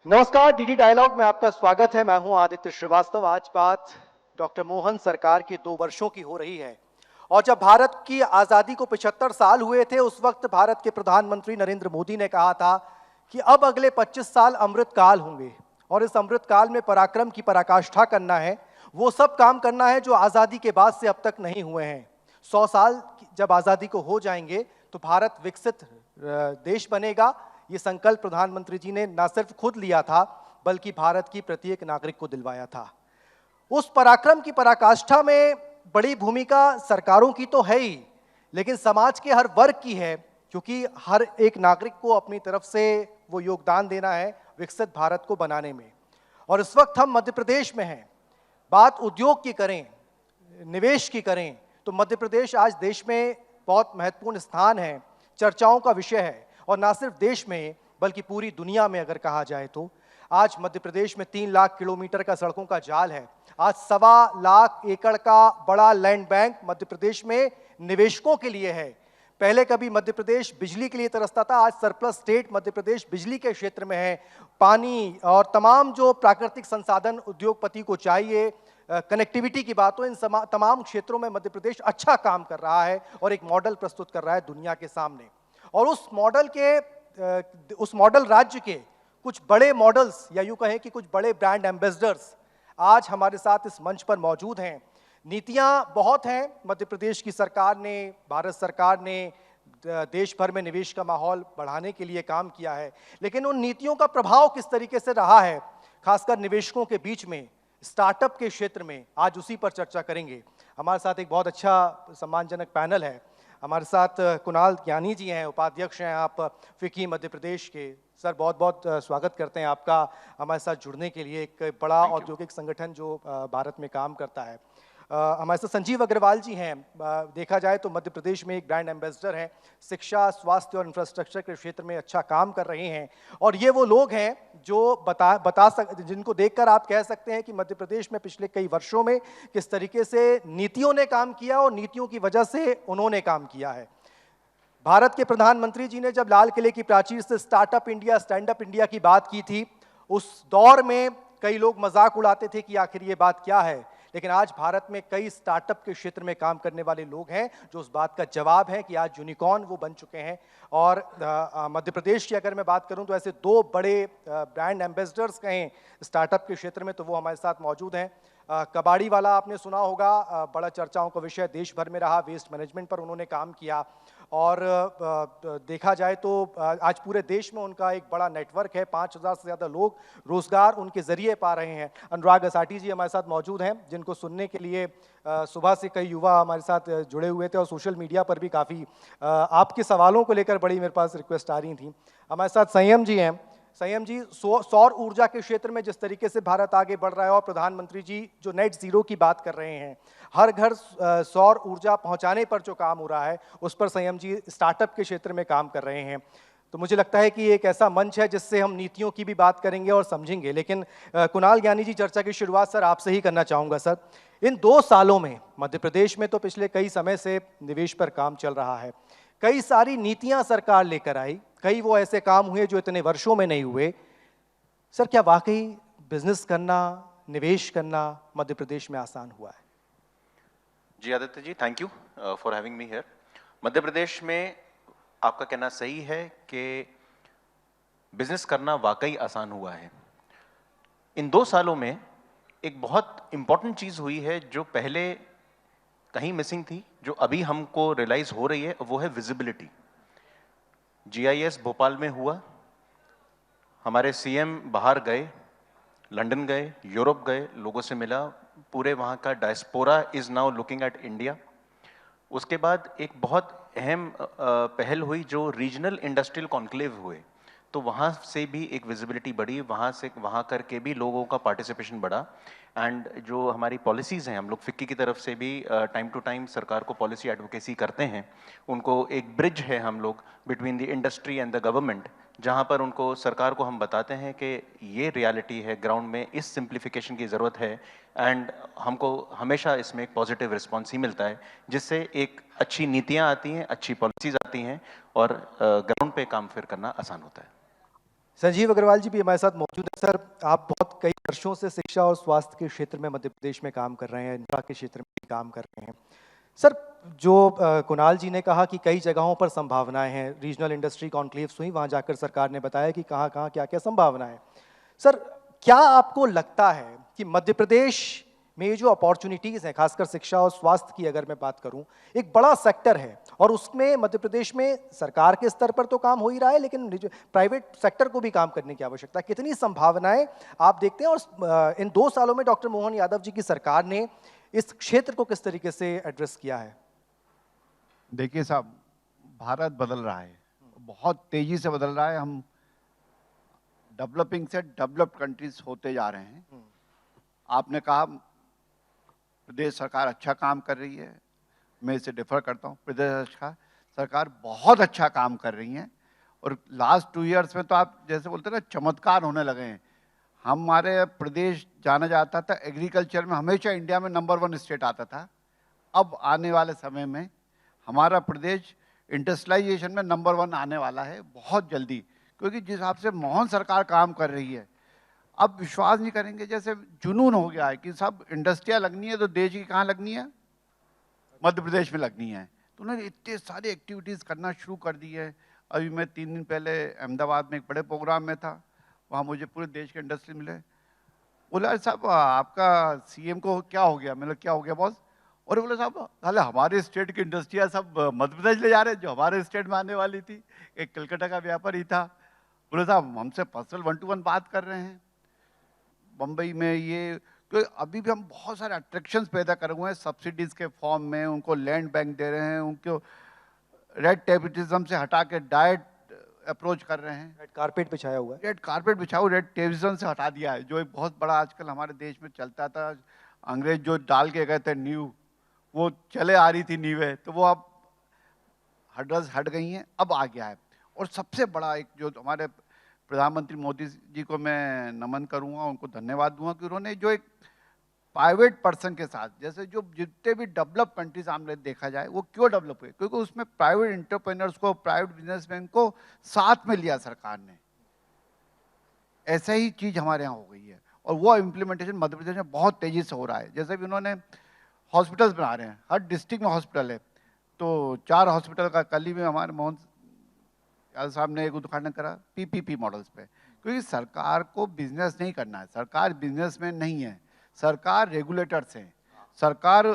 नमस्कार, DD dialogue में आपका स्वागत है। मैं हूं आदित्य श्रीवास्तव। आज बात डॉक्टर मोहन सरकार की 2 वर्षों की हो रही है और जब भारत की आजादी को 75 साल हुए थे, उस वक्त भारत के प्रधानमंत्री नरेंद्र मोदी ने कहा था कि अब अगले 25 साल अमृत काल होंगे और इस अमृत काल में पराक्रम की पराकाष्ठा करना है। वो सब काम करना है जो आजादी के बाद से अब तक नहीं हुए हैं। 100 साल जब आजादी को हो जाएंगे तो भारत विकसित देश बनेगा। ये संकल्प प्रधानमंत्री जी ने न सिर्फ खुद लिया था, बल्कि भारत की प्रत्येक नागरिक को दिलवाया था। उस पराक्रम की पराकाष्ठा में बड़ी भूमिका सरकारों की तो है ही, लेकिन समाज के हर वर्ग की है, क्योंकि हर एक नागरिक को अपनी तरफ से वो योगदान देना है विकसित भारत को बनाने में। और इस वक्त हम मध्य प्रदेश में हैं। बात उद्योग की करें, निवेश की करें, तो मध्य प्रदेश आज देश में बहुत महत्वपूर्ण स्थान है, चर्चाओं का विषय है। और ना सिर्फ देश में बल्कि पूरी दुनिया में अगर कहा जाए तो आज मध्य प्रदेश में 3 लाख किलोमीटर का सड़कों का जाल है। आज 1.25 लाख एकड़ का बड़ा लैंड बैंक मध्य प्रदेश में निवेशकों के लिए है। पहले कभी मध्य प्रदेश बिजली के लिए तरसता था, आज सरप्लस स्टेट मध्य प्रदेश बिजली के क्षेत्र में है। पानी और तमाम जो प्राकृतिक संसाधन उद्योगपति को चाहिए, कनेक्टिविटी की बात हो, इन तमाम क्षेत्रों में मध्य प्रदेश अच्छा काम कर रहा है और एक मॉडल प्रस्तुत कर रहा है दुनिया के सामने। और उस मॉडल राज्य के कुछ बड़े मॉडल्स, या यूं कहें कि कुछ बड़े ब्रांड एम्बेसडर्स आज हमारे साथ इस मंच पर मौजूद हैं। नीतियां बहुत हैं मध्य प्रदेश की सरकार ने, भारत सरकार ने देश भर में निवेश का माहौल बढ़ाने के लिए काम किया है, लेकिन उन नीतियों का प्रभाव किस तरीके से रहा है, खासकर निवेशकों के बीच में, स्टार्टअप के क्षेत्र में, आज उसी पर चर्चा करेंगे। हमारे साथ एक बहुत अच्छा सम्मानजनक पैनल है। हमारे साथ कुणाल ज्ञानी जी हैं, उपाध्यक्ष हैं आप फिक्की मध्य प्रदेश के। सर, बहुत बहुत स्वागत करते हैं आपका हमारे साथ जुड़ने के लिए। एक बड़ा औद्योगिक संगठन जो भारत में काम करता है। हमारे साथ संजीव अग्रवाल जी हैं। देखा जाए तो मध्य प्रदेश में एक ब्रांड एम्बेसडर हैं, शिक्षा, स्वास्थ्य और इंफ्रास्ट्रक्चर के क्षेत्र में अच्छा काम कर रहे हैं। और ये वो लोग हैं जो जिनको देखकर आप कह सकते हैं कि मध्य प्रदेश में पिछले कई वर्षों में किस तरीके से नीतियों ने काम किया और नीतियों की वजह से उन्होंने काम किया है। भारत के प्रधानमंत्री जी ने जब लाल किले की प्राचीर से startup India, stand up India की बात की थी, उस दौर में कई लोग मजाक उड़ाते थे कि आखिर ये बात क्या है। लेकिन आज भारत में कई स्टार्टअप के क्षेत्र में काम करने वाले लोग हैं जो उस बात का जवाब है कि आज यूनिकॉर्न वो बन चुके हैं। और मध्य प्रदेश की अगर मैं बात करूं तो ऐसे 2 बड़े ब्रांड एम्बेसडर्स कहें स्टार्टअप के क्षेत्र में, तो वो हमारे साथ मौजूद हैं। कबाड़ी वाला आपने सुना होगा, बड़ा चर्चाओं का विषय देश भर में रहा। वेस्ट मैनेजमेंट पर उन्होंने काम किया और देखा जाए तो आज पूरे देश में उनका एक बड़ा नेटवर्क है। 5000 से ज़्यादा लोग रोजगार उनके जरिए पा रहे हैं। अनुराग असाटी जी हमारे साथ मौजूद हैं, जिनको सुनने के लिए सुबह से कई युवा हमारे साथ जुड़े हुए थे और सोशल मीडिया पर भी काफ़ी आपके सवालों को लेकर बड़ी मेरे पास रिक्वेस्ट आ रही थी। हमारे साथ संयम जी हैं। संयम जी, सौर ऊर्जा के क्षेत्र में जिस तरीके से भारत आगे बढ़ रहा है और प्रधानमंत्री जी जो नेट जीरो की बात कर रहे हैं, हर घर सौर ऊर्जा पहुंचाने पर जो काम हो रहा है, उस पर संयम जी स्टार्टअप के क्षेत्र में काम कर रहे हैं। तो मुझे लगता है कि ये एक ऐसा मंच है जिससे हम नीतियों की भी बात करेंगे और समझेंगे। लेकिन कुणाल ज्ञानी जी, चर्चा की शुरुआत सर आपसे ही करना चाहूँगा। सर, इन 2 सालों में मध्य प्रदेश में तो पिछले कई समय से निवेश पर काम चल रहा है, कई सारी नीतियां सरकार लेकर आई, कई वो ऐसे काम हुए जो इतने वर्षों में नहीं हुए। सर, क्या वाकई बिजनेस करना, निवेश करना मध्य प्रदेश में आसान हुआ है? जी Aditya ji, thank you for having me here. Madhya Pradesh में आपका कहना सही है कि बिजनेस करना वाकई आसान हुआ है। इन 2 सालों में एक बहुत इंपॉर्टेंट चीज हुई है जो पहले कहीं मिसिंग थी, जो अभी हमको रियलाइज हो रही है, वो है विजिबिलिटी। GIS भोपाल में हुआ, हमारे सीएम बाहर गए, लंदन गए, यूरोप गए, लोगों से मिला, पूरे वहाँ का diaspora is now looking at India. उसके बाद एक बहुत अहम पहल हुई जो रीजनल इंडस्ट्रियल कॉन्क्लेव हुए, तो वहाँ से भी एक विजिबिलिटी बढ़ी, वहाँ करके भी लोगों का पार्टिसिपेशन बढ़ा। एंड जो हमारी पॉलिसीज़ हैं, हम लोग फिक्की की तरफ से भी टाइम टू टाइम सरकार को पॉलिसी एडवोकेसी करते हैं। उनको एक ब्रिज है हम लोग between the industry and the government, जहाँ पर उनको सरकार को हम बताते हैं कि ये रियलिटी है ग्राउंड में, इस सिंप्लीफिकेशन की ज़रूरत है। एंड हमको हमेशा इसमें एक पॉजिटिव रिस्पॉन्स ही मिलता है, जिससे एक अच्छी नीतियाँ आती हैं, अच्छी पॉलिसीज़ आती हैं और ग्राउंड पे काम फिर करना आसान होता है। संजीव अग्रवाल जी भी हमारे साथ मौजूद है। सर, आप बहुत कई वर्षों से शिक्षा और स्वास्थ्य के क्षेत्र में मध्य प्रदेश में काम कर रहे हैं, इंफ्रा के क्षेत्र में भी काम कर रहे हैं। सर, जो कुणाल जी ने कहा कि कई जगहों पर संभावनाएं हैं, रीजनल इंडस्ट्री कॉन्क्लेव्स हुई, वहां जाकर सरकार ने बताया कि कहाँ कहाँ क्या क्या संभावनाएं हैं। सर, क्या आपको लगता है कि मध्य प्रदेश में ये जो अपॉर्चुनिटीज़ हैं, खासकर शिक्षा और स्वास्थ्य की अगर मैं बात करूं, एक बड़ा सेक्टर है और उसमें मध्य प्रदेश में सरकार के स्तर पर तो काम हो ही रहा है, लेकिन प्राइवेट सेक्टर को भी काम करने की आवश्यकता है। कितनी संभावनाएं आप देखते हैं और इन 2 सालों में डॉक्टर मोहन यादव जी की सरकार ने इस क्षेत्र को किस तरीके से एड्रेस किया है? देखिए साहब, भारत बदल रहा है, बहुत तेजी से बदल रहा है। हम डेवलपिंग से डेवलप्ड कंट्रीज होते जा रहे हैं। आपने कहा प्रदेश सरकार अच्छा काम कर रही है, मैं इसे डिफर करता हूँ। प्रदेश सरकार बहुत अच्छा काम कर रही है और लास्ट 2 इयर्स में तो आप जैसे बोलते हैं ना, चमत्कार होने लगे हैं। हमारे प्रदेश जाना जाता था एग्रीकल्चर में, हमेशा इंडिया में नंबर 1 स्टेट आता था। अब आने वाले समय में हमारा प्रदेश इंडस्ट्रियलाइजेशन में नंबर 1 आने वाला है बहुत जल्दी, क्योंकि जिस हिसाब से मोहन सरकार काम कर रही है, अब विश्वास नहीं करेंगे, जैसे जुनून हो गया है कि सब इंडस्ट्रियाँ लगनी है तो देश की कहाँ लगनी है, मध्य प्रदेश में लगनी है। तो उन्होंने इतने सारे एक्टिविटीज़ करना शुरू कर दी है। अभी मैं 3 दिन पहले अहमदाबाद में एक बड़े प्रोग्राम में था, वहाँ मुझे पूरे देश के इंडस्ट्री मिले। बोला साहब आपका सीएम को क्या हो गया? मैंने क्या हो गया बॉस? और बोले साहब हाले हमारे स्टेट की इंडस्ट्रियाँ सब मध्य प्रदेश ले जा रहे हैं, जो हमारे स्टेट में आने वाली थी। एक कलकत्ता का व्यापारी था, बोले साहब हमसे पर्सनल 1 to 1 बात कर रहे हैं बम्बई में। ये तो अभी भी हम बहुत सारे अट्रैक्शंस पैदा करे हुए हैं सब्सिडीज़ के फॉर्म में, उनको लैंड बैंक दे रहे हैं, उनको रेड टेपिटिज्म से हटा के डायरेक्ट अप्रोच कर रहे हैं। रेड कारपेट बिछाया हुआ है। रेड कारपेट बिछाओ, रेड टेपिज्म से हटा दिया है, जो एक बहुत बड़ा आजकल हमारे देश में चलता था। अंग्रेज जो डाल के गए थे नींव, वो चले आ रही थी नींवें, तो वो अब हर्डल्स हट गई हैं, अब आ गया है। और सबसे बड़ा एक जो हमारे प्रधानमंत्री मोदी जी को मैं नमन करूंगा, उनको धन्यवाद दूंगा कि उन्होंने जो एक प्राइवेट पर्सन के साथ, जैसे जो जितने भी डेवलप कंट्रीज हमने देखा जाए, वो क्यों डेवलप हुए? क्योंकि उसमें प्राइवेट एंटरप्रेन्योर्स को, प्राइवेट बिजनेसमैन को साथ में लिया सरकार ने। ऐसा ही चीज़ हमारे यहाँ हो गई है और वो इम्प्लीमेंटेशन मध्य प्रदेश में बहुत तेज़ी से हो रहा है। जैसे भी उन्होंने हॉस्पिटल्स बना रहे हैं, हर डिस्ट्रिक्ट में हॉस्पिटल है, तो 4 हॉस्पिटल का कल ही में हमारे मोहन यादव साहब ने एक उद्घाटन करा पीपीपी मॉडल्स पे। क्योंकि सरकार को बिजनेस नहीं करना है, सरकार बिजनेसमैन नहीं है, सरकार रेगुलेटर्स हैं। सरकार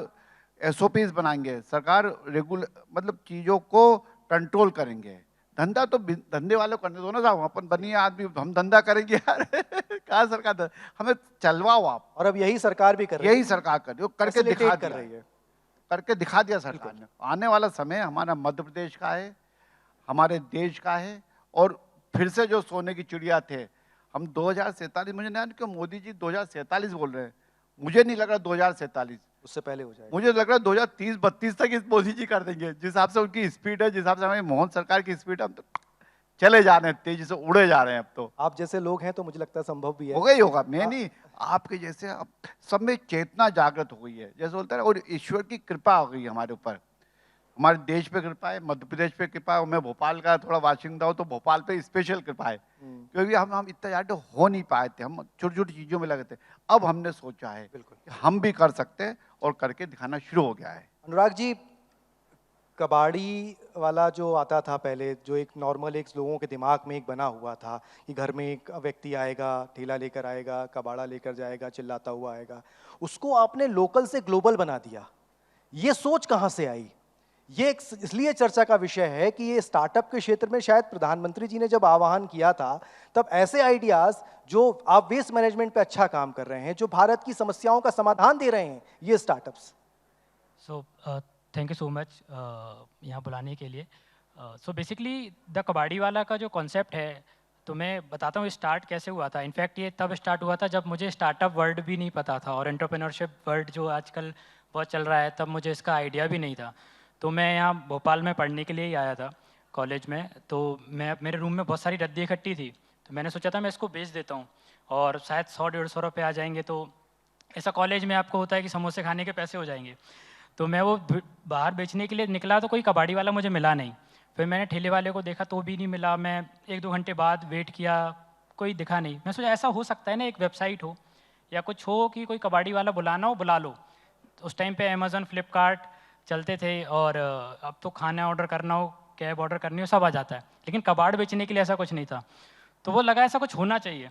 एसओपीज बनाएंगे, सरकार मतलब चीज़ों को कंट्रोल करेंगे। धंधा तो धंधे वालों को करने दो ना साहब, अपन बनिए आदमी, हम धंधा करेंगे यार कहाँ सरकार हमें चलवाओ आप। और अब यही सरकार भी कर रही है, यही सरकार कर रही है, करके दिखा कर रही है, करके दिखा दिया सरकार ने। आने वाला समय हमारा मध्य प्रदेश का है, हमारे देश का है। और फिर से जो सोने की चिड़िया थे हम 2047, मुझे नहीं क्यों मोदी जी 2047 बोल रहे हैं, मुझे नहीं लग रहा 2047, उससे पहले हो जाएगा। मुझे लग रहा है 2030-32 तक इस मोदी जी कर देंगे। जिस हिसाब से उनकी स्पीड है, जिस हिसाब से हमारी मोहन सरकार की स्पीड है, हम तो चले जा रहे हैं, तेजी से उड़े जा रहे हैं। अब तो आप जैसे लोग हैं तो मुझे लगता है संभव भी है, होगा ही होगा। मैं नहीं, आपके जैसे अब सब में चेतना जागृत हो गई है, जैसे बोलते हैं, और ईश्वर की कृपा हो गई है हमारे ऊपर, हमारे देश पे कृपा है, मध्य प्रदेश पे कृपा है। मैं भोपाल का थोड़ा वाशिंदा हूँ, तो भोपाल पे स्पेशल कृपा है, क्योंकि हम इतना ज़्यादा हो नहीं पाए थे, हम छोटी छोटी चीज़ों में लगे थे। अब हमने सोचा है कि हम भी कर सकते हैं और करके दिखाना शुरू हो गया है। अनुराग जी, कबाड़ी वाला जो आता था पहले, जो एक नॉर्मल एक लोगों के दिमाग में एक बना हुआ था कि घर में एक व्यक्ति आएगा, ठेला लेकर आएगा, कबाड़ा लेकर जाएगा, चिल्लाता हुआ आएगा, उसको आपने लोकल से ग्लोबल बना दिया। ये सोच कहाँ से आई? ये इसलिए चर्चा का विषय है कि ये स्टार्टअप के क्षेत्र में शायद प्रधानमंत्री जी ने जब आह्वान किया था, तब ऐसे आइडियाज जो आप वेस्ट मैनेजमेंट पे अच्छा काम कर रहे हैं, जो भारत की समस्याओं का समाधान दे रहे हैं, ये startups. So thank you so much यहाँ बुलाने के लिए। सो बेसिकली द कबाड़ी वाला का जो कॉन्सेप्ट है, तो मैं बताता हूँ स्टार्ट कैसे हुआ था। इनफैक्ट ये तब स्टार्ट हुआ था जब मुझे स्टार्टअप वर्ड भी नहीं पता था, और एंटरप्रेन्योरशिप वर्ड जो आजकल बहुत चल रहा है, तब मुझे इसका आइडिया भी नहीं था। तो मैं यहाँ भोपाल में पढ़ने के लिए ही आया था कॉलेज में, तो मेरे रूम में बहुत सारी रद्दी इकट्ठी थी, तो मैंने सोचा था मैं इसको बेच देता हूँ और शायद 100-150 रुपये आ जाएंगे। तो ऐसा कॉलेज में आपको होता है कि समोसे खाने के पैसे हो जाएंगे। तो मैं वो बाहर बेचने के लिए निकला, तो कोई कबाड़ी वाला मुझे मिला नहीं। फिर मैंने ठेले वाले को देखा तो भी नहीं मिला। मैं 1-2 घंटे बाद वेट किया, कोई दिखा नहीं। मैं सोचा ऐसा हो सकता है ना, एक वेबसाइट हो या कुछ हो कि कोई कबाड़ी वाला बुलाना हो, बुला लो। उस टाइम पे अमेज़न, फ्लिपकार्ट चलते थे, और अब तो खाना ऑर्डर करना हो, कैब ऑर्डर करनी हो, सब आ जाता है, लेकिन कबाड़ बेचने के लिए ऐसा कुछ नहीं था। तो वो लगा ऐसा कुछ होना चाहिए।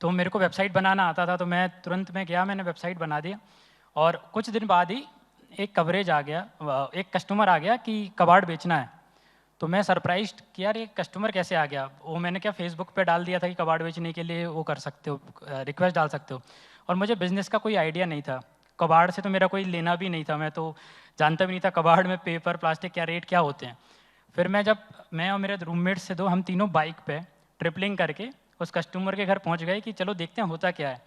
तो मेरे को वेबसाइट बनाना आता था, तो मैं तुरंत में गया, मैंने वेबसाइट बना दिया, और कुछ दिन बाद ही एक कवरेज आ गया, एक कस्टमर आ गया कि कबाड़ बेचना है। तो मैं सरप्राइज्ड कि यार ये कस्टमर कैसे आ गया। वो मैंने क्या फेसबुक पे डाल दिया था कि कबाड़ बेचने के लिए वो कर सकते हो, रिक्वेस्ट डाल सकते हो, और मुझे बिज़नेस का कोई आइडिया नहीं था, कबाड़ से तो मेरा कोई लेना भी नहीं था, मैं तो जानता भी नहीं था कबाड़ में पेपर, प्लास्टिक क्या रेट क्या होते हैं। फिर मैं और मेरे रूममेट से हम तीनों बाइक पे ट्रिपलिंग करके उस कस्टमर के घर पहुंच गए कि चलो देखते हैं होता क्या है।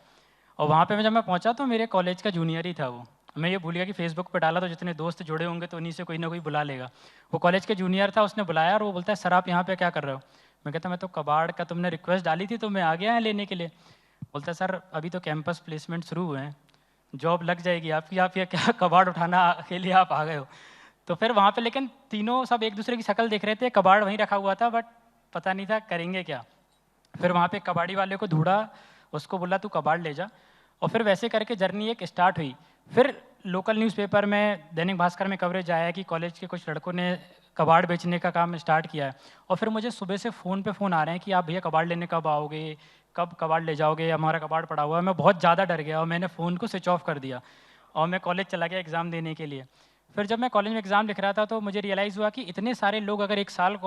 और वहाँ पे जब मैं पहुँचा तो मेरे कॉलेज का जूनियर ही था वो। मैं ये भूल गया कि फेसबुक पे डाला तो जितने दोस्त जुड़े होंगे तो उन्हीं से कोई ना कोई बुला लेगा। वो कॉलेज के जूनियर था, उसने बुलाया और वो बोलता है सर आप यहाँ पे क्या कर रहे हो। मैं कहता मैं तो कबाड़ का तुमने रिक्वेस्ट डाली थी तो मैं आ गया है लेने के लिए। बोलता है सर अभी तो कैंपस प्लेसमेंट शुरू हुए हैं, जॉब लग जाएगी आपकी, आप ये क्या कबाड़ उठाना के लिए आप आ गए हो। तो फिर वहाँ पे लेकिन तीनों सब एक दूसरे की शक्ल देख रहे थे, कबाड़ वहीं रखा हुआ था, बट पता नहीं था करेंगे क्या। फिर वहाँ पे कबाड़ी वाले को ढूंढा, उसको बोला तू कबाड़ ले जा, और फिर वैसे करके जर्नी एक स्टार्ट हुई। फिर लोकल न्यूज़पेपर में, दैनिक भास्कर में कवरेज आया कि कॉलेज के कुछ लड़कों ने कबाड़ बेचने का काम स्टार्ट किया है। और फिर मुझे सुबह से फ़ोन पे फ़ोन आ रहे हैं कि आप भैया कबाड़ लेने कब आओगे, कब कबाड़ ले जाओगे, हमारा कबाड़ पड़ा हुआ है। मैं बहुत ज़्यादा डर गया और मैंने फ़ोन को स्विच ऑफ कर दिया और मैं कॉलेज चला गया एग्ज़ाम देने के लिए। फिर जब मैं कॉलेज में एग्ज़ाम लिख रहा था तो मुझे रियलाइज़ हुआ कि इतने सारे लोग अगर एक साल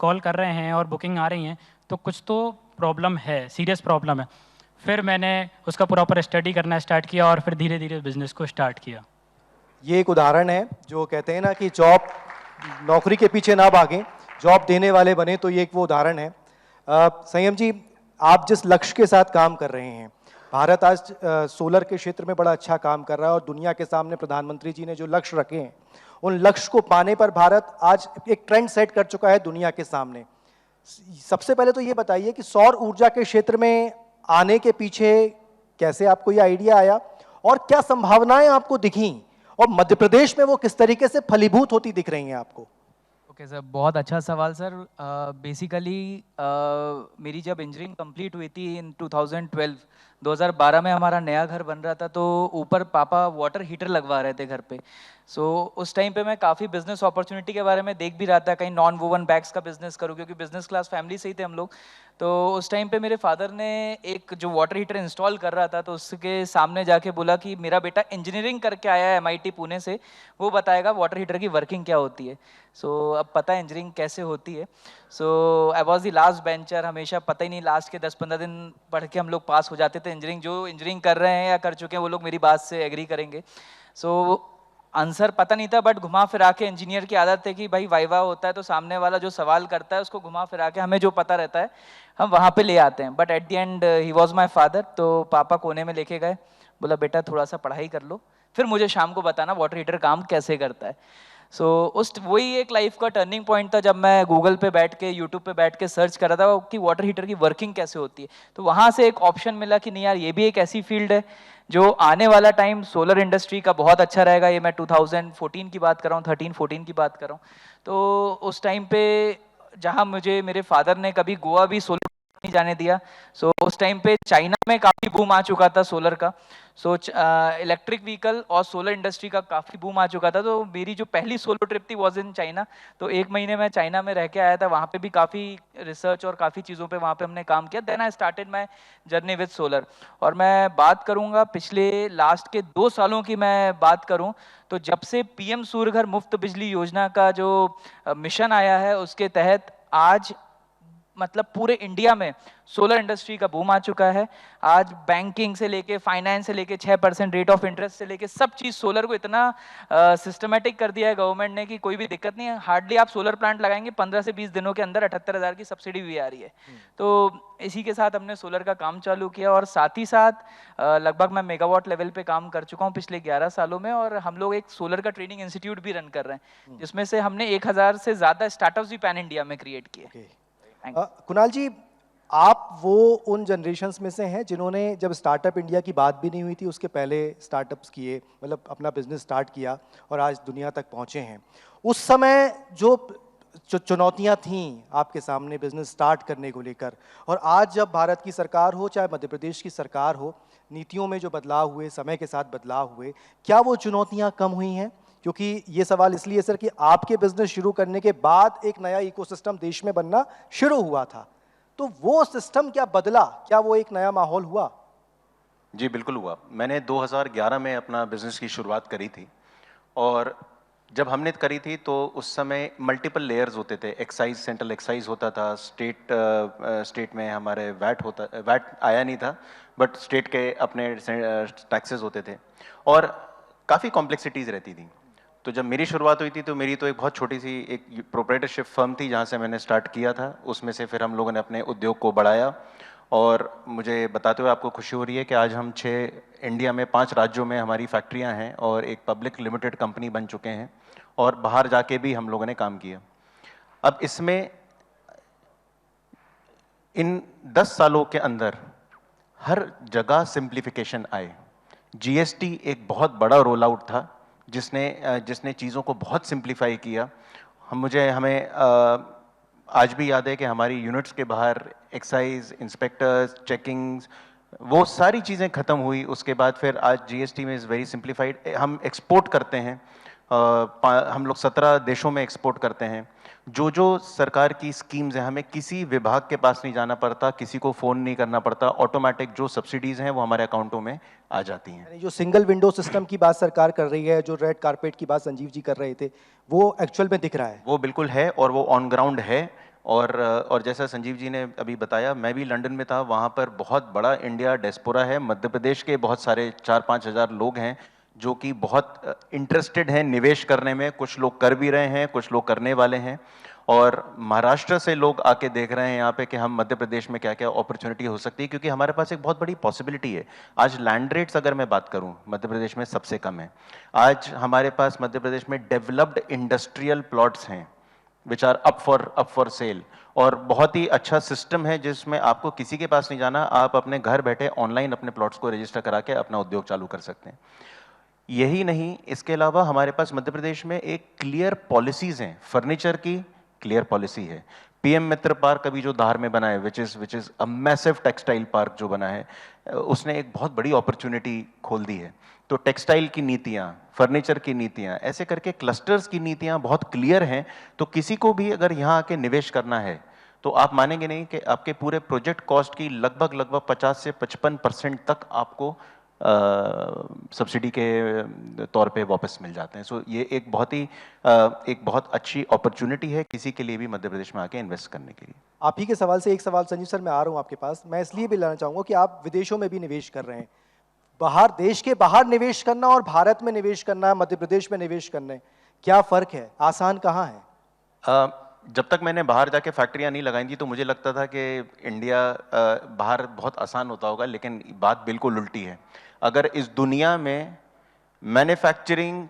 कॉल कर रहे हैं और बुकिंग आ रही हैं तो कुछ तो प्रॉब्लम है, सीरियस प्रॉब्लम है। फिर मैंने उसका प्रॉपर स्टडी करना स्टार्ट किया और फिर धीरे धीरे बिजनेस को स्टार्ट किया। ये एक उदाहरण है जो कहते हैं ना कि जॉब, नौकरी के पीछे ना भागें, जॉब देने वाले बने, तो ये एक वो उदाहरण है। संयम जी, आप जिस लक्ष्य के साथ काम कर रहे हैं, भारत आज सोलर के क्षेत्र में बड़ा अच्छा काम कर रहा है और दुनिया के सामने प्रधानमंत्री जी ने जो लक्ष्य रखे हैं उन लक्ष्य को पाने पर भारत आज एक ट्रेंड सेट कर चुका है दुनिया के सामने। सबसे पहले तो ये बताइए कि सौर ऊर्जा के क्षेत्र में आने के पीछे कैसे आपको ये आइडिया आया और क्या संभावनाएं आपको दिखी, और मध्य प्रदेश में वो किस तरीके से फलीभूत होती दिख रही हैं आपको? ओके सर, बहुत अच्छा सवाल सर। बेसिकली मेरी जब इंजीनियरिंग कंप्लीट हुई थी इन 2012 में हमारा नया घर बन रहा था, तो ऊपर पापा वाटर हीटर लगवा रहे थे घर पे। सो उस टाइम पे मैं काफ़ी बिजनेस अपॉर्चुनिटी के बारे में देख भी रहा था, कहीं नॉन वोवन बैग्स का बिजनेस करूँ, क्योंकि बिजनेस क्लास फैमिली से ही थे हम लोग। तो उस टाइम पे मेरे फादर ने एक जो वाटर हीटर इंस्टॉल कर रहा था तो उसके सामने जाके बोला कि मेरा बेटा इंजीनियरिंग करके आया है MIT पुणे से, वो बताएगा वाटर हीटर की वर्किंग क्या होती है। सो अब पता है इंजीनियरिंग कैसे होती है। So I was the last bencher, हमेशा पता ही नहीं, लास्ट के 10-15 दिन पढ़ के हम लोग पास हो जाते थे इंजीनियरिंग। जो इंजीनियरिंग कर रहे हैं या कर चुके हैं वो लोग मेरी बात से एग्री करेंगे। सो आंसर पता नहीं था, बट घुमा फिरा के, इंजीनियर की आदत है कि भाई वाइवा होता है तो सामने वाला जो सवाल करता है उसको घुमा फिरा के हमें जो पता रहता है हम वहाँ पे ले आते हैं। But at the and he was my father. तो पापा कोने में लेके गए, बोला बेटा थोड़ा सा पढ़ाई कर लो, फिर मुझे शाम को बताना वाटर हीटर काम कैसे करता है। सो वही एक लाइफ का टर्निंग पॉइंट था जब मैं गूगल पे बैठ के, यूट्यूब पे बैठ के सर्च कर रहा था कि वाटर हीटर की वर्किंग कैसे होती है। तो वहाँ से एक ऑप्शन मिला कि नहीं यार, ये भी एक ऐसी फील्ड है जो आने वाला टाइम सोलर इंडस्ट्री का बहुत अच्छा रहेगा। ये मैं 2014 की बात कर रहा हूँ, 13-14 की बात कर रहा हूँ। तो उस टाइम पे जहाँ मुझे मेरे फादर ने कभी गोवा भी सोलर नहीं जाने दिया, सो उस टाइम पे चाइना में काफ़ी बूम आ चुका था सोलर का। सो इलेक्ट्रिक व्हीकल और सोलर इंडस्ट्री का काफ़ी बूम आ चुका था। तो मेरी जो पहली सोलो ट्रिप थी वॉज इन चाइना। तो 1 महीने मैं चाइना में रह के आया था, वहाँ पे भी काफ़ी रिसर्च और काफ़ी चीज़ों पे वहाँ पे हमने काम किया। Then I started my journey with solar. और मैं बात करूँगा पिछले लास्ट के 2 सालों की मैं बात करूँ तो जब से PM सूर्य घर मुफ्त बिजली योजना का जो मिशन आया है उसके तहत आज मतलब पूरे इंडिया में सोलर इंडस्ट्री का बूम आ चुका है। आज बैंकिंग से लेके फाइनेंस से लेके 6% रेट ऑफ इंटरेस्ट से लेके सब चीज़ सोलर को इतना सिस्टमेटिक कर दिया है गवर्नमेंट ने कि कोई भी दिक्कत नहीं है। हार्डली आप सोलर प्लांट लगाएंगे 15 से 20 दिनों के अंदर 78,000 की सब्सिडी भी आ रही है। तो इसी के साथ हमने सोलर का काम चालू किया और साथ ही साथ लगभग मैं मेगावाट लेवल पे काम कर चुका हूँ पिछले 11 सालों में। और हम लोग एक सोलर का ट्रेनिंग इंस्टीट्यूट भी रन कर रहे हैं जिसमें से हमने 1000 से ज़्यादा स्टार्टअप्स भी पैन इंडिया में क्रिएट किए। कुणाल जी, आप वो उन जनरेशन्स में से हैं जिन्होंने जब स्टार्टअप इंडिया की बात भी नहीं हुई थी उसके पहले स्टार्टअप्स किए, मतलब अपना बिजनेस स्टार्ट किया और आज दुनिया तक पहुंचे हैं। उस समय जो चुनौतियां थीं आपके सामने बिजनेस स्टार्ट करने को लेकर, और आज जब भारत की सरकार हो चाहे मध्य प्रदेश की सरकार हो, नीतियों में जो बदलाव हुए, समय के साथ बदलाव हुए, क्या वो चुनौतियां कम हुई हैं? क्योंकि ये सवाल इसलिए सर कि आपके बिजनेस शुरू करने के बाद एक नया इकोसिस्टम देश में बनना शुरू हुआ था, तो वो सिस्टम क्या बदला? क्या वो एक नया माहौल हुआ? जी बिल्कुल हुआ। मैंने 2011 में अपना बिजनेस की शुरुआत करी थी, और जब हमने करी थी तो उस समय मल्टीपल लेयर्स होते थे। एक्साइज, सेंट्रल एक्साइज होता था, स्टेट में हमारे वैट आया नहीं था, बट स्टेट के अपने टैक्सेस होते थे, और काफ़ी कॉम्प्लेक्सिटीज़ रहती थी। तो जब मेरी शुरुआत हुई थी तो मेरी तो एक बहुत छोटी सी एक प्रोप्राइटरशिप फर्म थी जहाँ से मैंने स्टार्ट किया था। उसमें से फिर हम लोगों ने अपने उद्योग को बढ़ाया, और मुझे बताते हुए आपको खुशी हो रही है कि आज हम 5 राज्यों में हमारी फैक्ट्रियां हैं और एक पब्लिक लिमिटेड कंपनी बन चुके हैं, और बाहर जाके भी हम लोगों ने काम किया। अब इसमें इन 10 सालों के अंदर हर जगह सिंप्लीफिकेशन आए। जीएसटी एक बहुत बड़ा रोल आउट था जिसने चीज़ों को बहुत सिंप्लीफाई किया। हमें आज भी याद है कि हमारी यूनिट्स के बाहर एक्साइज, इंस्पेक्टर्स, चेकिंग्स, वो सारी चीज़ें ख़त्म हुई। उसके बाद फिर आज जीएसटी में इज़ वेरी सिंप्लीफाइड। हम एक्सपोर्ट करते हैं, हम लोग 17 देशों में एक्सपोर्ट करते हैं। जो सरकार की स्कीम्स हैं, हमें किसी विभाग के पास नहीं जाना पड़ता, किसी को फ़ोन नहीं करना पड़ता, ऑटोमेटिक जो सब्सिडीज़ हैं वो हमारे अकाउंटों में आ जाती हैं। यानी जो सिंगल विंडो सिस्टम की बात सरकार कर रही है, जो रेड कारपेट की बात संजीव जी कर रहे थे, वो एक्चुअल में दिख रहा है? वो बिल्कुल है, और वो ऑन ग्राउंड है। और जैसा संजीव जी ने अभी बताया, मैं भी लंदन में था, वहाँ पर बहुत बड़ा इंडिया डियास्पोरा है। मध्य प्रदेश के बहुत सारे 4-5 हज़ार लोग हैं जो कि बहुत इंटरेस्टेड हैं निवेश करने में। कुछ लोग कर भी रहे हैं, कुछ लोग करने वाले हैं, और महाराष्ट्र से लोग आके देख रहे हैं यहाँ पे कि हम मध्य प्रदेश में क्या क्या अपॉर्चुनिटी हो सकती है, क्योंकि हमारे पास एक बहुत बड़ी पॉसिबिलिटी है। आज लैंड रेट्स अगर मैं बात करूँ, मध्य प्रदेश में सबसे कम है। आज हमारे पास मध्य प्रदेश में डेवलप्ड इंडस्ट्रियल प्लॉट्स हैं which are up for sale, और बहुत ही अच्छा सिस्टम है जिसमें आपको किसी के पास नहीं जाना, आप अपने घर बैठे ऑनलाइन अपने प्लॉट्स को रजिस्टर करा के अपना उद्योग चालू कर सकते हैं। यही नहीं, इसके अलावा हमारे पास मध्य प्रदेश में एक क्लियर पॉलिसीज हैं। फर्नीचर की क्लियर पॉलिसी है। पीएम मित्र पार्क अभी जो धार में बना है, which is a massive textile park जो बना है, उसने एक बहुत बड़ी अपॉर्चुनिटी खोल दी है। तो टेक्सटाइल की नीतियां, फर्नीचर की नीतियां, ऐसे करके क्लस्टर्स की नीतियां बहुत क्लियर हैं। तो किसी को भी अगर यहाँ आके निवेश करना है तो आप मानेंगे नहीं कि आपके पूरे प्रोजेक्ट कॉस्ट की लगभग 50 से 55% तक आपको सब्सिडी के तौर पे वापस मिल जाते हैं। सो ये एक बहुत अच्छी अपॉर्चुनिटी है किसी के लिए भी मध्य प्रदेश में आके इन्वेस्ट करने के लिए। आप ही के सवाल से एक सवाल संजीव सर, मैं आ रहा हूँ आपके पास। मैं इसलिए भी लाना चाहूँगा कि आप विदेशों में भी निवेश कर रहे हैं। देश के बाहर निवेश करना और भारत में निवेश करना, मध्य प्रदेश में निवेश करने, क्या फ़र्क है? आसान कहाँ है? जब तक मैंने बाहर जाके फैक्ट्रियां नहीं लगाई थी तो मुझे लगता था कि इंडिया बाहर बहुत आसान होता होगा, लेकिन बात बिल्कुल उल्टी है। अगर इस दुनिया में मैन्युफैक्चरिंग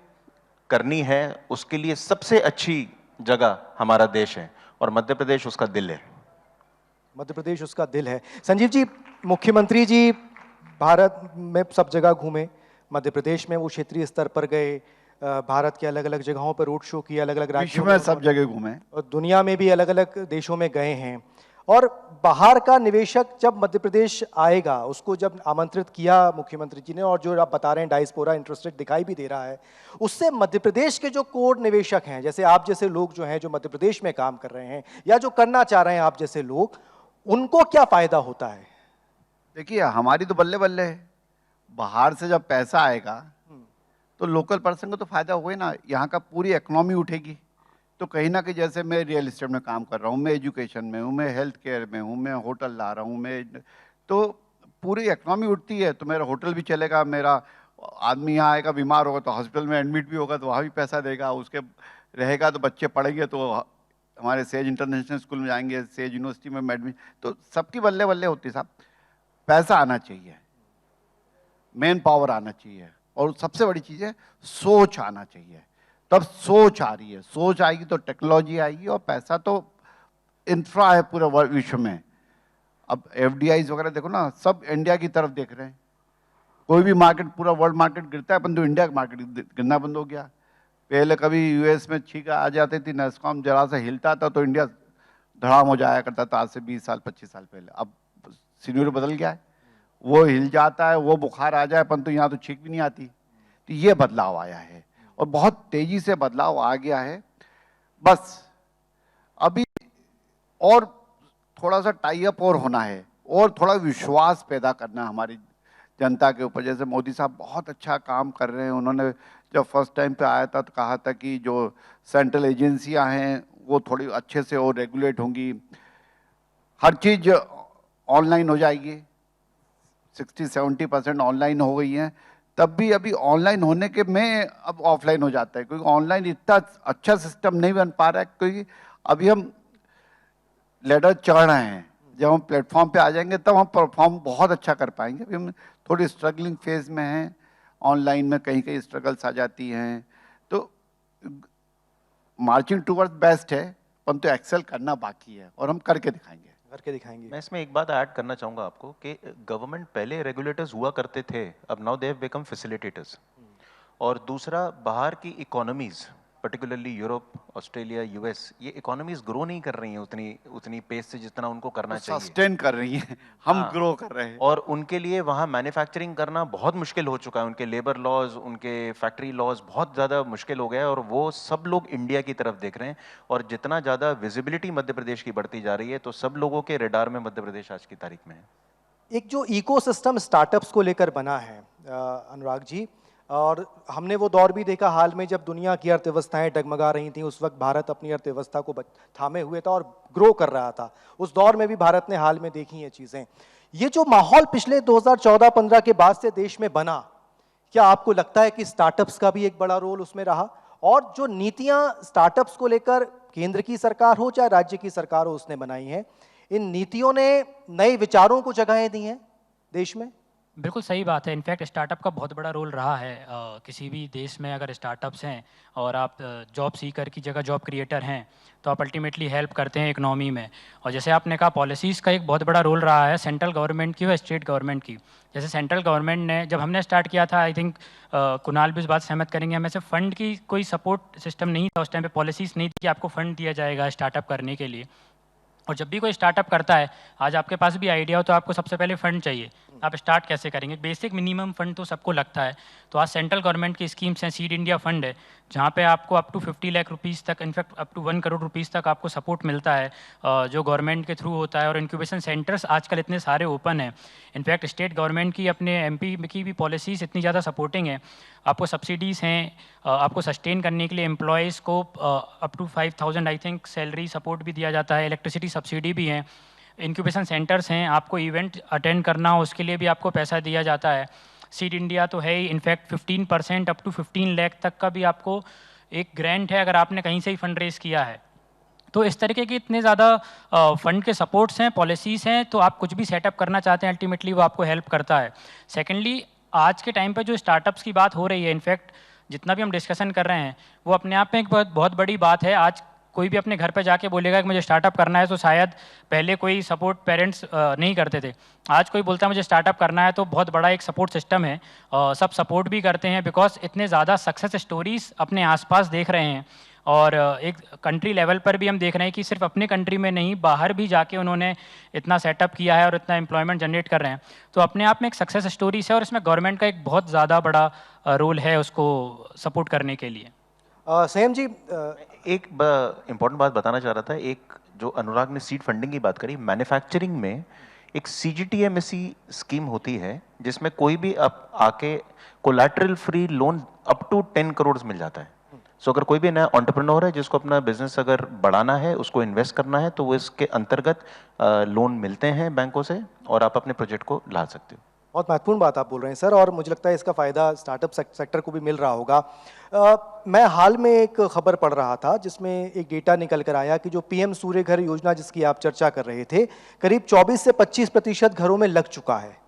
करनी है, उसके लिए सबसे अच्छी जगह हमारा देश है, और मध्य प्रदेश उसका दिल है। मध्य प्रदेश उसका दिल है। संजीव जी, मुख्यमंत्री जी भारत में सब जगह घूमे, मध्य प्रदेश में वो क्षेत्रीय स्तर पर गए, भारत के अलग अलग जगहों पर रोड शो किए, अलग अलग राज्यों में सब जगह घूमे, और दुनिया में भी अलग अलग देशों में गए हैं। और बाहर का निवेशक जब मध्य प्रदेश आएगा, उसको जब आमंत्रित किया मुख्यमंत्री जी ने, और जो आप बता रहे हैं डायस्पोरा इंटरेस्टेड दिखाई भी दे रहा है, उससे मध्य प्रदेश के जो कोर निवेशक हैं, जैसे आप जैसे लोग जो हैं, जो मध्य प्रदेश में काम कर रहे हैं या जो करना चाह रहे हैं आप जैसे लोग, उनको क्या फायदा होता है? देखिए, हमारी तो बल्ले बल्ले है। बाहर से जब पैसा आएगा तो लोकल पर्सन को तो फायदा होगा ही ना। यहाँ का पूरी इकोनॉमी उठेगी। तो कहीं ना कहीं, जैसे मैं रियल एस्टेट में काम कर रहा हूँ, मैं एजुकेशन में हूँ, मैं हेल्थ केयर में हूँ, मैं होटल ला रहा हूँ, तो पूरी इकोनॉमी उठती है तो मेरा होटल भी चलेगा, मेरा आदमी यहाँ आएगा, बीमार होगा तो हॉस्पिटल में एडमिट भी होगा तो वहाँ भी पैसा देगा, उसके रहेगा तो बच्चे पढ़ेंगे तो हमारे सेज इंटरनेशनल स्कूल में जाएंगे, सेज यूनिवर्सिटी में एडमिट, तो सबकी बल्ले बल्ले होती है साहब। पैसा आना चाहिए, मेन पावर आना चाहिए, और सबसे बड़ी चीज़ है सोच आना चाहिए। तब सोच आ रही है, सोच आएगी तो टेक्नोलॉजी आएगी, और पैसा तो इंफ्रा है पूरे विश्व में। अब FDIs वगैरह देखो ना, सब इंडिया की तरफ देख रहे हैं। कोई भी मार्केट, पूरा वर्ल्ड मार्केट गिरता है, परंतु इंडिया का मार्केट गिरना बंद हो गया। पहले कभी यूएस में छींक आ जाती थी, नैस्कॉम जरा सा हिलता था तो इंडिया धड़ाम हो जाया करता था, आज से 20 साल 25 साल पहले। अब सीनियर बदल गया है, वो हिल जाता है, वो बुखार आ जाए, परंतु यहाँ तो छींक भी नहीं आती। तो ये बदलाव आया है और बहुत तेजी से बदलाव आ गया है। बस अभी और थोड़ा सा टाई अप और होना है और थोड़ा विश्वास पैदा करना हमारी जनता के ऊपर। जैसे मोदी साहब बहुत अच्छा काम कर रहे हैं। उन्होंने जब फर्स्ट टाइम पे आया था तो कहा था कि जो सेंट्रल एजेंसियां हैं वो थोड़ी अच्छे से और रेगुलेट होंगी, हर चीज ऑनलाइन हो जाएगी। 60-70% ऑनलाइन हो गई हैं, तब भी अभी ऑनलाइन होने के में अब ऑफलाइन हो जाता है, क्योंकि ऑनलाइन इतना अच्छा सिस्टम नहीं बन पा रहा है, क्योंकि अभी हम लेडर चढ़ रहे हैं। जब हम प्लेटफॉर्म पे आ जाएंगे तब हम परफॉर्म बहुत अच्छा कर पाएंगे। अभी हम थोड़ी स्ट्रगलिंग फेज में हैं, ऑनलाइन में कहीं कहीं स्ट्रगल्स आ जाती हैं, तो मार्चिंग टूवर्ड्स बेस्ट है, परंतु एक्सेल करना बाकी है और हम करके दिखाएंगे। मैं इसमें एक बात ऐड करना चाहूँगा आपको कि गवर्नमेंट पहले रेगुलेटर्स हुआ करते थे, अब now they have become facilitators. और दूसरा, बाहर की economies particularly Europe, Australia, US, ये इकोनॉमीज ग्रो नहीं कर रही हैं उतनी पेस से जितना उनको करना चाहिए। सस्टेन कर रही हैं, हम हाँ, ग्रो कर रहे हैं। और उनके लिए वहाँ मैन्युफैक्चरिंग करना बहुत मुश्किल हो चुका है। उनके लेबर लॉज, उनके फैक्ट्री लॉज बहुत ज़्यादा मुश्किल हो गया है और वो सब लोग इंडिया की तरफ देख रहे हैं। और जितना ज़्यादा विजिबिलिटी मध्य प्रदेश की बढ़ती जा रही है, तो सब लोगों के रेडार में मध्य प्रदेश आज की तारीख में है। एक जो इकोसिस्टम स्टार्टअप्स को लेकर बना है अनुराग जी, और हमने वो दौर भी देखा हाल में जब दुनिया की अर्थव्यवस्थाएं डगमगा रही थी, उस वक्त भारत अपनी अर्थव्यवस्था को थामे हुए था और ग्रो कर रहा था। उस दौर में भी भारत ने हाल में देखी ये चीज़ें। ये जो माहौल पिछले 2014-15 के बाद से देश में बना, क्या आपको लगता है कि स्टार्टअप्स का भी एक बड़ा रोल उसमें रहा? और जो नीतियां स्टार्टअप्स को लेकर केंद्र की सरकार हो चाहे राज्य की सरकार हो उसने बनाई हैं, इन नीतियों ने नए विचारों को जगहें दी हैं देश में? बिल्कुल सही बात है। इनफैक्ट स्टार्टअप का बहुत बड़ा रोल रहा है। किसी भी देश में अगर स्टार्टअप्स हैं और आप जॉब सीकर की जगह जॉब क्रिएटर हैं, तो आप अल्टीमेटली हेल्प करते हैं इकोनॉमी में। और जैसे आपने कहा, पॉलिसीज़ का एक बहुत बड़ा रोल रहा है, सेंट्रल गवर्नमेंट की और स्टेट गवर्नमेंट की। जैसे सेंट्रल गवर्नमेंट ने, जब हमने स्टार्ट किया था, आई थिंक कुणाल भी इस बात सहमत करेंगे, हमें से फंड की कोई सपोर्ट सिस्टम नहीं था उस टाइम पे, पॉलिसीज़ नहीं थी कि आपको फंड दिया जाएगा स्टार्टअप करने के लिए। और जब भी कोई स्टार्टअप करता है, आज आपके पास भी आइडिया हो तो आपको सबसे पहले फंड चाहिए। आप स्टार्ट कैसे करेंगे? बेसिक मिनिमम फंड तो सबको लगता है। तो आज सेंट्रल गवर्नमेंट की स्कीम्स हैं, सीड इंडिया फंड है, जहाँ पे आपको अप टू 50 लाख रुपीज़ तक, in fact up to 1 crore rupees तक आपको सपोर्ट मिलता है, जो गवर्नमेंट के थ्रू होता है। और इंक्यूबेशन सेंटर्स आजकल इतने सारे ओपन हैं। इनफैक्ट स्टेट गवर्नमेंट की, अपने एमपी की भी पॉलिसीज़ इतनी ज़्यादा सपोर्टिंग है। आपको सब्सिडीज़ हैं, आपको सस्टेन करने के लिए एम्प्लॉयज़ को up to 5000 I think salary support भी दिया जाता है, इलेक्ट्रिसिटी सब्सिडी भी है। इंक्यूबेशन सेंटर्स हैं, आपको इवेंट अटेंड करना हो उसके लिए भी आपको पैसा दिया जाता है। सीड इंडिया तो है ही, इनफैक्ट 15% अप टू 15 लाख तक का भी आपको एक ग्रांट है अगर आपने कहीं से ही फंड रेज किया है। तो इस तरीके के इतने ज़्यादा फंड के सपोर्ट्स हैं, पॉलिसीज़ हैं, तो आप कुछ भी सेटअप करना चाहते हैं अल्टीमेटली वो आपको हेल्प करता है। सेकेंडली, आज के टाइम पर जो स्टार्टअप्स की बात हो रही है, इनफैक्ट जितना भी हम डिस्कशन कर रहे हैं, वो अपने आप में एक बहुत बड़ी बात है। आज कोई भी अपने घर पे जाके बोलेगा कि मुझे स्टार्टअप करना है, तो शायद पहले कोई सपोर्ट पेरेंट्स नहीं करते थे। आज कोई बोलता है मुझे स्टार्टअप करना है, तो बहुत बड़ा एक सपोर्ट सिस्टम है। सब सपोर्ट भी करते हैं, बिकॉज इतने ज़्यादा सक्सेस स्टोरीज अपने आसपास देख रहे हैं। और एक कंट्री लेवल पर भी हम देख रहे हैं कि सिर्फ अपने कंट्री में नहीं, बाहर भी जाके उन्होंने इतना सेटअप किया है और इतना एम्प्लॉयमेंट जनरेट कर रहे हैं। तो अपने आप में एक सक्सेस स्टोरीज है और इसमें गवर्नमेंट का एक बहुत ज़्यादा बड़ा रोल है उसको सपोर्ट करने के लिए। संयम जी, एक इम्पॉर्टेंट बात बताना चाह रहा था। एक जो अनुराग ने सीड फंडिंग की बात करी, मैन्युफैक्चरिंग में एक CGTMSE स्कीम होती है जिसमें कोई भी आके collateral free loan up to 10 crore मिल जाता है। सो अगर कोई भी नया एंटरप्रेन्योर है जिसको अपना बिजनेस अगर बढ़ाना है, उसको इन्वेस्ट करना है, तो वो इसके अंतर्गत लोन मिलते हैं बैंकों से और आप अपने प्रोजेक्ट को ला सकते हो। बहुत महत्वपूर्ण बात आप बोल रहे हैं सर, और मुझे लगता है इसका फ़ायदा स्टार्टअप सेक्टर को भी मिल रहा होगा। मैं हाल में एक खबर पढ़ रहा था जिसमें एक डेटा निकल कर आया कि जो PM सूर्य घर योजना जिसकी आप चर्चा कर रहे थे, करीब 24 से 25% घरों में लग चुका है।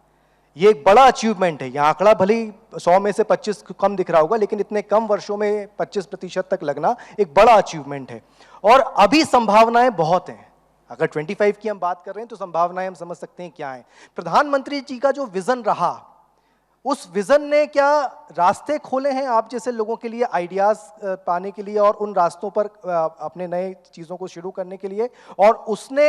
ये एक बड़ा अचीवमेंट है। यह आंकड़ा भले ही 100 में से 25 कम दिख रहा होगा, लेकिन इतने कम वर्षों में 25% तक लगना एक बड़ा अचीवमेंट है। और अभी संभावनाएं बहुत हैं। अगर 25 की हम बात कर रहे हैं तो संभावनाएं हम समझ सकते हैं क्या है। प्रधानमंत्री जी का जो विजन रहा, उस विजन ने क्या रास्ते खोले हैं आप जैसे लोगों के लिए आइडियाज पाने के लिए और उन रास्तों पर अपने नए चीजों को शुरू करने के लिए, और उसने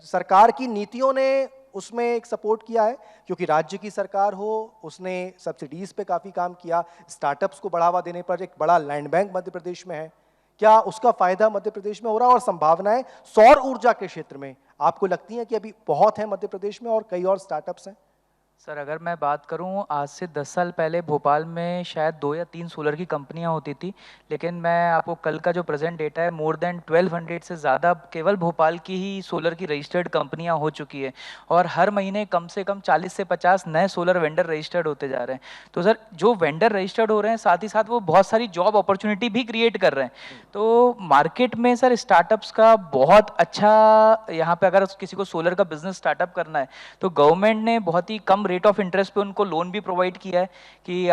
सरकार की नीतियों ने उसमें एक सपोर्ट किया है? क्योंकि राज्य की सरकार हो, उसने सब्सिडीज पे काफी काम किया, स्टार्टअप्स को बढ़ावा देने पर एक बड़ा लैंड बैंक मध्य प्रदेश में है, क्या उसका फायदा मध्य प्रदेश में हो रहा है? और संभावनाएं सौर ऊर्जा के क्षेत्र में आपको लगती हैं कि अभी बहुत है मध्य प्रदेश में और कई और स्टार्टअप्स हैं? सर अगर मैं बात करूं, आज से 10 साल पहले भोपाल में शायद 2 या 3 सोलर की कंपनियां होती थी, लेकिन मैं आपको कल का जो प्रेजेंट डेटा है, मोर देन 1200 से ज़्यादा केवल भोपाल की ही सोलर की रजिस्टर्ड कंपनियां हो चुकी है, और हर महीने कम से कम 40 से 50 नए सोलर वेंडर रजिस्टर्ड होते जा रहे हैं। तो सर जो वेंडर रजिस्टर्ड हो रहे हैं, साथ ही साथ वो बहुत सारी जॉब अपॉर्चुनिटी भी क्रिएट कर रहे हैं। तो मार्केट में सर स्टार्टअप्स का बहुत अच्छा, यहाँ पे अगर किसी को सोलर का बिजनेस स्टार्टअप करना है तो गवर्नमेंट ने बहुत ही कम रेट ऑफ इंटरेस्ट पे उनको लोन भी प्रोवाइड किया है कि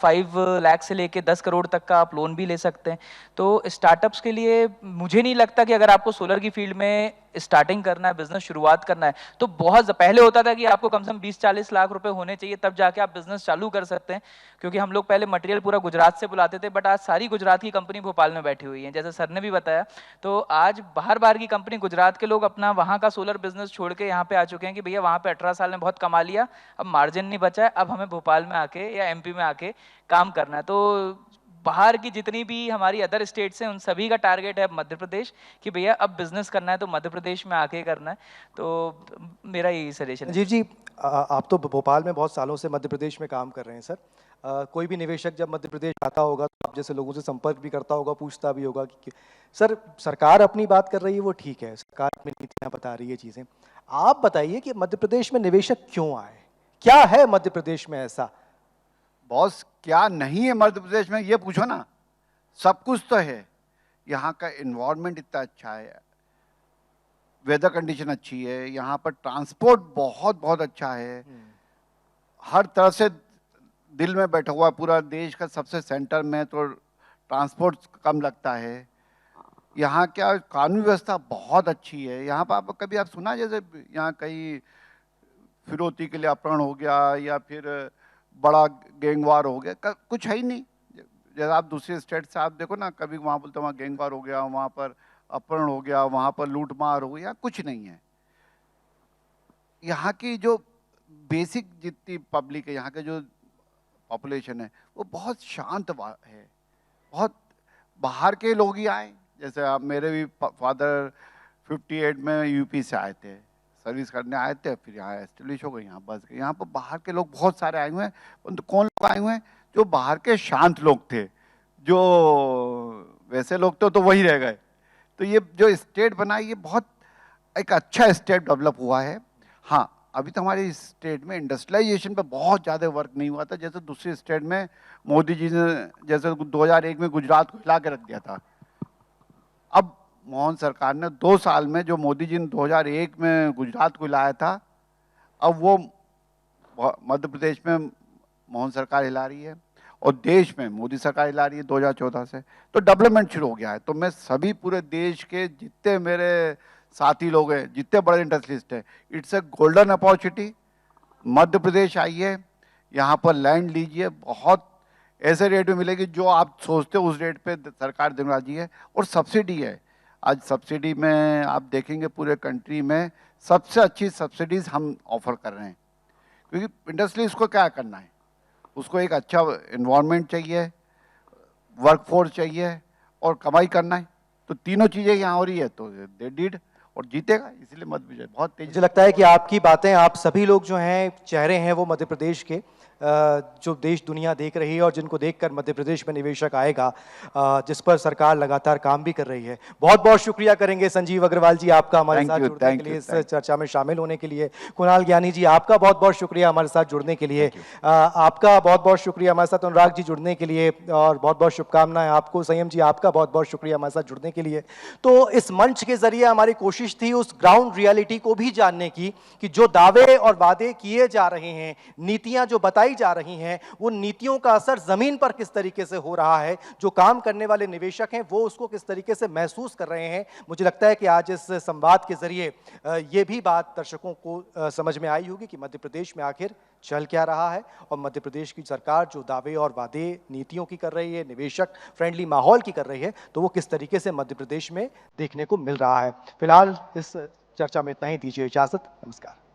5 लाख से लेके 10 करोड़ तक का आप लोन भी ले सकते हैं। तो स्टार्टअप्स के लिए मुझे नहीं लगता कि अगर आपको सोलर की फील्ड में स्टार्टिंग करना है, बिजनेस शुरुआत करना है, तो बहुत पहले होता था कि आपको कम से कम 20-40 लाख रुपए होने चाहिए, तब जाके आप बिजनेस चालू कर सकते हैं। क्योंकि हम लोग पहले मटेरियल पूरा गुजरात से बुलाते थे, बट आज सारी गुजरात की कंपनी भोपाल में बैठी हुई है, जैसे सर ने भी बताया। तो आज बाहर की कंपनी, गुजरात के लोग अपना वहाँ का सोलर बिजनेस छोड़ के यहाँ पे आ चुके हैं कि भैया वहाँ पे 18 साल में बहुत कमा लिया, अब मार्जिन नहीं बचा है, अब हमें भोपाल में आके या एमपी में आके काम करना है। तो बाहर की जितनी भी हमारी अदर स्टेट्स हैं, उन सभी का टारगेट है मध्य प्रदेश कि भैया अब बिजनेस करना है तो मध्य प्रदेश में आके करना है। तो मेरा यही सजेशन है। जी, आप तो भोपाल में बहुत सालों से मध्य प्रदेश में काम कर रहे हैं सर। कोई भी निवेशक जब मध्य प्रदेश आता होगा तो आप जैसे लोगों से संपर्क भी करता होगा, पूछता भी होगा कि सर सरकार अपनी बात कर रही है वो ठीक है, सरकार अपनी नीतियाँ बता रही है चीज़ें, आप बताइए कि मध्य प्रदेश में निवेशक क्यों आए? क्या है मध्य प्रदेश में ऐसा? बॉस क्या नहीं है मध्य प्रदेश में, ये पूछो ना। सब कुछ तो है। यहाँ का एनवायरनमेंट इतना अच्छा है, वेदर कंडीशन अच्छी है, यहाँ पर ट्रांसपोर्ट बहुत बहुत अच्छा है, हर तरह से दिल में बैठा हुआ, पूरा देश का सबसे सेंटर में, तो ट्रांसपोर्ट कम लगता है। यहाँ क्या कानून व्यवस्था बहुत अच्छी है। यहाँ पर आप कभी सुना जैसे यहाँ कहीं फिरौती के लिए अपहरण हो गया या फिर बड़ा गैंगवार हो गया, कुछ है ही नहीं। जैसे आप दूसरे स्टेट से आप देखो ना, कभी वहाँ बोलते वहाँ गैंगवार हो गया, वहाँ पर अपहरण हो गया, वहाँ पर लूटमार हो गया, कुछ नहीं है। यहाँ की जो बेसिक जितनी पब्लिक है, यहाँ के जो पॉपुलेशन है, वो बहुत शांत है। बहुत बाहर के लोग ही आए, जैसे आप मेरे भी फादर 58 में यूपी से आए थे, सर्विस करने आए थे, फिर यहाँ एस्टेब्लिश हो गए, यहाँ बस गए। यहाँ पर बाहर के लोग बहुत सारे आए हुए हैं, परंतु कौन लोग आए हुए हैं? जो बाहर के शांत लोग थे, जो वैसे लोग तो वही रह गए। तो ये जो स्टेट बना, ये बहुत एक अच्छा स्टेट डेवलप हुआ है। हाँ, अभी तो हमारे स्टेट में इंडस्ट्रियलाइजेशन पे बहुत ज़्यादा वर्क नहीं हुआ था, जैसे दूसरे स्टेट में मोदी जी ने जैसे 2001 में गुजरात को हिला के रख दिया था। अब मोहन सरकार ने 2 साल में, जो मोदी जी ने 2001 में गुजरात को हिलाया था, अब वो मध्य प्रदेश में मोहन सरकार हिला रही है और देश में मोदी सरकार हिला रही है 2014 से। तो डेवलपमेंट शुरू हो गया है। तो मैं सभी पूरे देश के जितने मेरे साथी लोग हैं, जितने बड़े इंडस्ट्रियलिस्ट हैं, it's a golden opportunity. Madhya Pradesh आइए, यहाँ पर लैंड लीजिए, बहुत ऐसे रेट में मिलेगी जो आप सोचते हो उस रेट पे सरकार देने वाली है। और सब्सिडी है, आज सब्सिडी में आप देखेंगे पूरे कंट्री में सबसे अच्छी सब्सिडीज हम ऑफर कर रहे हैं। क्योंकि इंडस्ट्रीज को क्या करना है, उसको एक अच्छा एनवायरनमेंट चाहिए, वर्कफोर्स चाहिए और कमाई करना है। तो तीनों चीज़ें यहाँ हो रही है, तो दे डिड और जीतेगा। इसलिए मध्य प्रदेश बहुत तेजी। मुझे लगता है कि आपकी बातें, आप सभी लोग जो हैं, चेहरे हैं वो मध्य प्रदेश के, जो देश दुनिया देख रही है और जिनको देखकर मध्य प्रदेश में निवेशक आएगा, जिस पर सरकार लगातार काम भी कर रही है। बहुत बहुत शुक्रिया करेंगे संजीव अग्रवाल जी आपका हमारे साथ जुड़ने के लिए, इस चर्चा में शामिल होने के लिए। कुणाल ज्ञानी जी आपका बहुत बहुत शुक्रिया हमारे साथ जुड़ने के लिए। आपका बहुत बहुत शुक्रिया हमारे साथ अनुराग जी जुड़ने के लिए, और बहुत बहुत शुभकामनाएं आपको। संयम जी आपका बहुत बहुत शुक्रिया हमारे साथ जुड़ने के लिए। तो इस मंच के जरिए हमारी कोशिश थी उस ग्राउंड रियलिटी को भी जानने की कि जो दावे और वादे किए जा रहे हैं, नीतियां जो बताई बताई जा रही हैं वो नीतियों का असर जमीन पर किस तरीके से हो रहा है, जो काम करने वाले निवेशक हैं वो उसको किस तरीके से महसूस कर रहे हैं। मुझे लगता है कि आज इस संवाद के जरिए ये भी बात दर्शकों को समझ में आई होगी कि मध्य प्रदेश में आखिर चल क्या रहा है और मध्य प्रदेश की सरकार जो दावे और वादे नीतियों की कर रही है, निवेशक फ्रेंडली माहौल की कर रही है, तो वो किस तरीके से मध्य प्रदेश में देखने को मिल रहा है। फिलहाल इस चर्चा में इतना ही, दीजिए इजाजत, नमस्कार।